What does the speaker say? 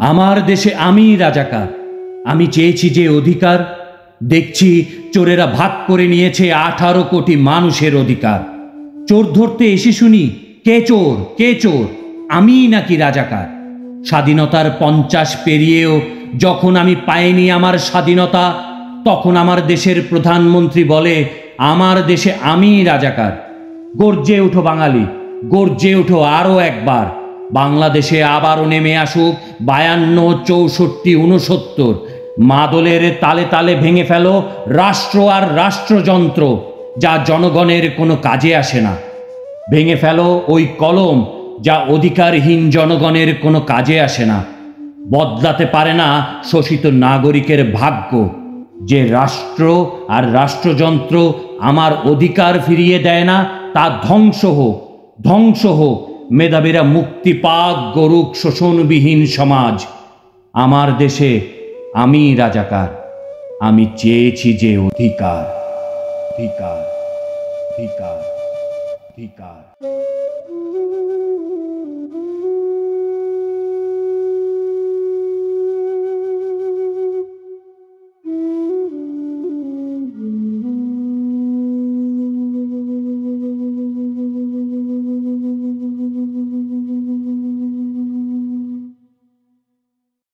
আমার দেশে আমি রাজাকার। আমি চেয়েছি যে অধিকার, দেখছি চোরেরা ভাগ করে নিয়েছে 18 কোটি মানুষের অধিকার। চোর ধরতে এসে শুনি কে চোর কে চোর, আমিই নাকি রাজাকার। স্বাধীনতার 50 পেরিয়েও যখন আমি পাইনি আমার স্বাধীনতা, তখন আমার দেশের প্রধানমন্ত্রী বলে আমার দেশে আমিই রাজাকার। গর্জে ওঠো বাঙালি, গর্জে ওঠো আরও একবার। বাংলাদেশে আবারও নেমে আসুক 52, 64, 69। মাদলের তালে তালে ভেঙে ফেলো রাষ্ট্র আর রাষ্ট্রযন্ত্র, যা জনগণের কোনো কাজে আসে না। ভেঙে ফেলো ওই কলম, যা অধিকারহীন জনগণের কোনো কাজে আসে না। বদলাতে পারে না শোষিত নাগরিকের ভাগ্য। যে রাষ্ট্র আর রাষ্ট্রযন্ত্র আমার অধিকার ফিরিয়ে দেয় না, তা ধ্বংস হোক, ধ্বংস হোক। মেধাবীরা মুক্তি পাক, গরুক শোষণবিহীন সমাজ। আমার দেশে আমি রাজাকার। আমি চেয়েছি যে অধিকার, অধিকার, অধিকার, অধিকার।